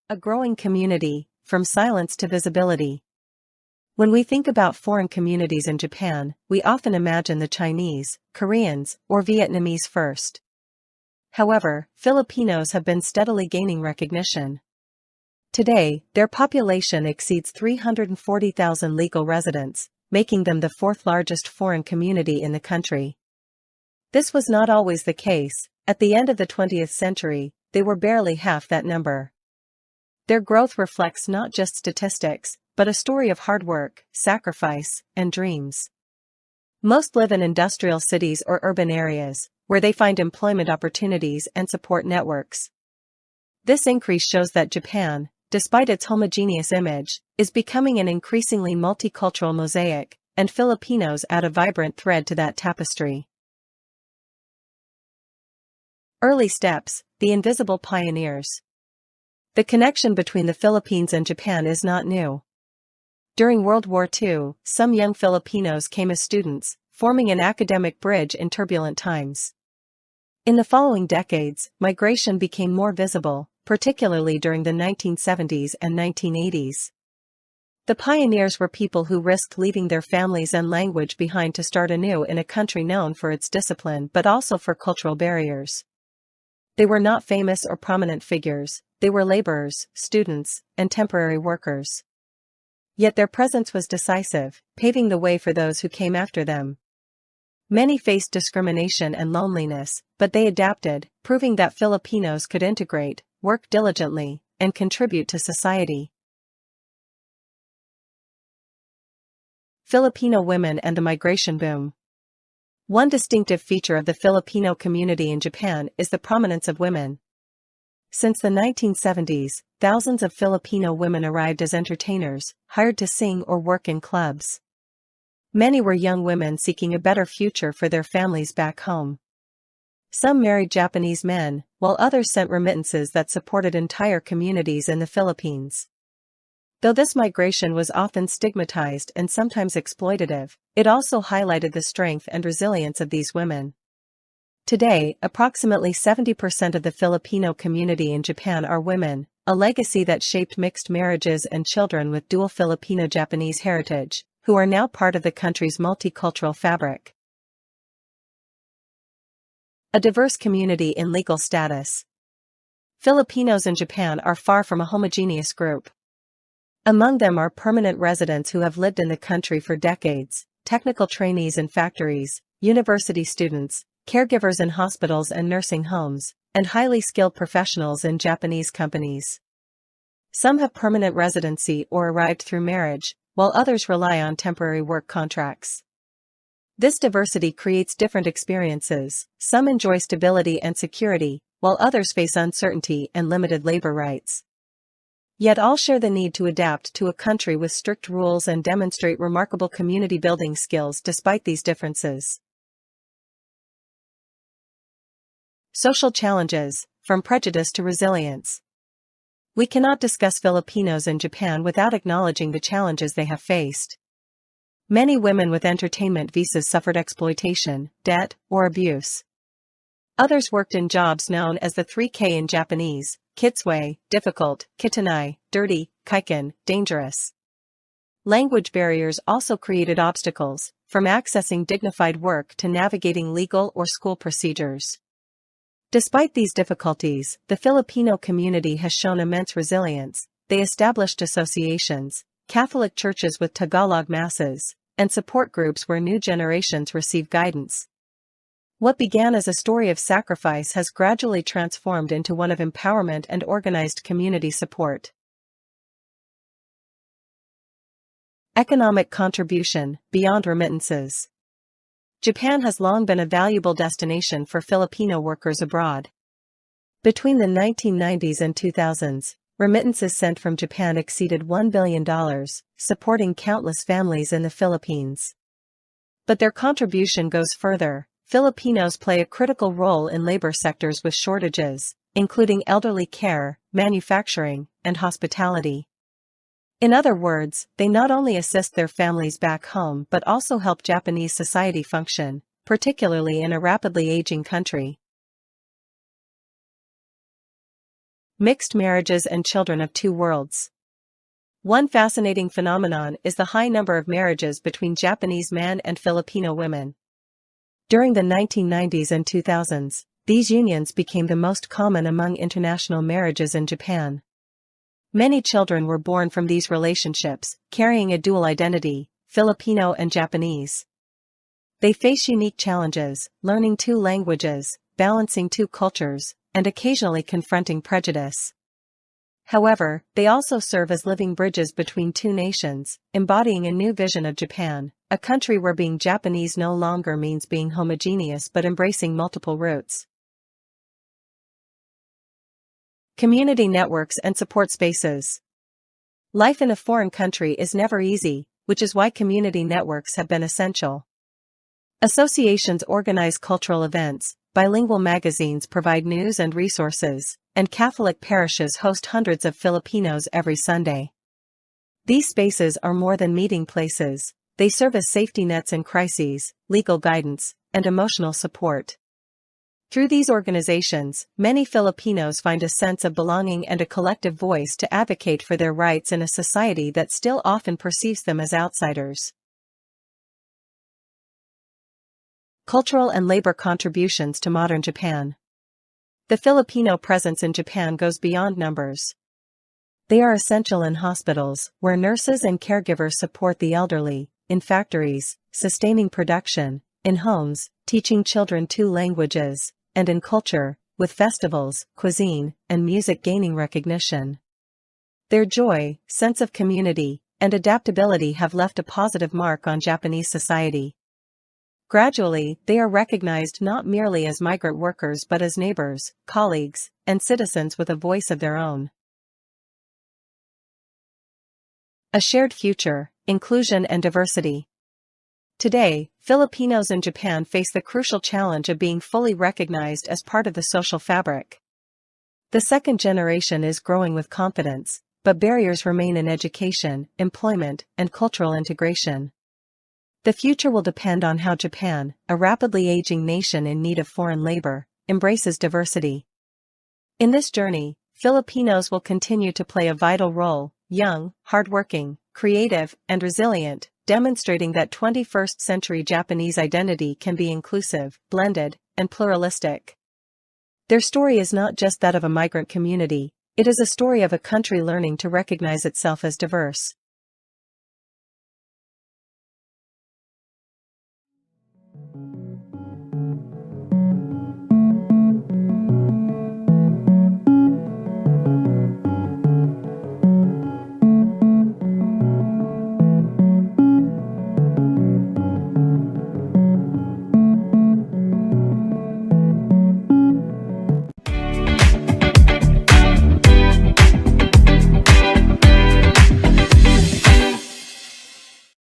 A growing community, from silence to visibility. When we think about foreign communities in Japan, we often imagine the Chinese, Koreans, or Vietnamese first. However, Filipinos have been steadily gaining recognition. Today, their population exceeds 340,000 legal residents, making them the fourth largest foreign community in the country. This was not always the case. At the end of the 20th century, they were barely half that number. Their growth reflects not just statistics, but a story of hard work, sacrifice, and dreams. Most live in industrial cities or urban areas, where they find employment opportunities and support networks. This increase shows that Japan, despite its homogeneous image, is becoming an increasingly multicultural mosaic, and Filipinos add a vibrant thread to that tapestry. Early steps, the invisible pioneers. The connection between the Philippines and Japan is not new. During World War II, some young Filipinos came as students, forming an academic bridge in turbulent times. In the following decades, migration became more visible, particularly during the 1970s and 1980s. The pioneers were people who risked leaving their families and language behind to start anew in a country known for its discipline but also for cultural barriers. They were not famous or prominent figures, they were laborers, students, and temporary workers. Yet their presence was decisive, paving the way for those who came after them. Many faced discrimination and loneliness, but they adapted, proving that Filipinos could integrate, work diligently, and contribute to society. Filipino women and the migration boom. One distinctive feature of the Filipino community in Japan is the prominence of women. Since the 1970s, thousands of Filipino women arrived as entertainers, hired to sing or work in clubs. Many were young women seeking a better future for their families back home. Some married Japanese men, while others sent remittances that supported entire communities in the Philippines. Though this migration was often stigmatized and sometimes exploitative, it also highlighted the strength and resilience of these women. Today, approximately 70% of the Filipino community in Japan are women, a legacy that shaped mixed marriages and children with dual Filipino-Japanese heritage, who are now part of the country's multicultural fabric. A diverse community in legal status. Filipinos in Japan are far from a homogeneous group. Among them are permanent residents who have lived in the country for decades, technical trainees in factories, university students, caregivers in hospitals and nursing homes, and highly skilled professionals in Japanese companies. Some have permanent residency or arrived through marriage, while others rely on temporary work contracts. This diversity creates different experiences. Some enjoy stability and security, while others face uncertainty and limited labor rights. Yet all share the need to adapt to a country with strict rules and demonstrate remarkable community building skills despite these differences. Social challenges, from prejudice to resilience. We cannot discuss Filipinos in Japan without acknowledging the challenges they have faced. Many women with entertainment visas suffered exploitation, debt, or abuse. Others worked in jobs known as the 3K in Japanese: kitsue, difficult; kitanai, dirty; kaiken, dangerous. Language barriers also created obstacles, from accessing dignified work to navigating legal or school procedures. Despite these difficulties, the Filipino community has shown immense resilience. They established associations, Catholic churches with Tagalog masses, and support groups where new generations receive guidance. What began as a story of sacrifice has gradually transformed into one of empowerment and organized community support. Economic contribution, beyond remittances. Japan has long been a valuable destination for Filipino workers abroad. Between the 1990s and 2000s, remittances sent from Japan exceeded $1 billion, supporting countless families in the Philippines. But their contribution goes further. Filipinos play a critical role in labor sectors with shortages, including elderly care, manufacturing, and hospitality. In other words, they not only assist their families back home but also help Japanese society function, particularly in a rapidly aging country. Mixed marriages and children of two worlds. One fascinating phenomenon is the high number of marriages between Japanese men and Filipino women. During the 1990s and 2000s, these unions became the most common among international marriages in Japan. Many children were born from these relationships, carrying a dual identity, Filipino and Japanese. They face unique challenges, learning two languages, balancing two cultures, and occasionally confronting prejudice. However, they also serve as living bridges between two nations, embodying a new vision of Japan, a country where being Japanese no longer means being homogeneous but embracing multiple roots. Community networks and support spaces. Life in a foreign country is never easy, which is why community networks have been essential. Associations organize cultural events, bilingual magazines provide news and resources, and Catholic parishes host hundreds of Filipinos every Sunday. These spaces are more than meeting places, they serve as safety nets in crises, legal guidance, and emotional support. Through these organizations, many Filipinos find a sense of belonging and a collective voice to advocate for their rights in a society that still often perceives them as outsiders. Cultural and labor contributions to modern Japan. The Filipino presence in Japan goes beyond numbers. They are essential in hospitals, where nurses and caregivers support the elderly, in factories, sustaining production, in homes, teaching children two languages, and in culture, with festivals, cuisine, and music gaining recognition. Their joy, sense of community, and adaptability have left a positive mark on Japanese society. Gradually, they are recognized not merely as migrant workers but as neighbors, colleagues, and citizens with a voice of their own. A shared future, inclusion and diversity. Today, Filipinos in Japan face the crucial challenge of being fully recognized as part of the social fabric. The second generation is growing with confidence, but barriers remain in education, employment, and cultural integration. The future will depend on how Japan, a rapidly aging nation in need of foreign labor, embraces diversity. In this journey, Filipinos will continue to play a vital role, young, hardworking, creative, and resilient, demonstrating that 21st century Japanese identity can be inclusive, blended, and pluralistic. Their story is not just that of a migrant community, it is a story of a country learning to recognize itself as diverse.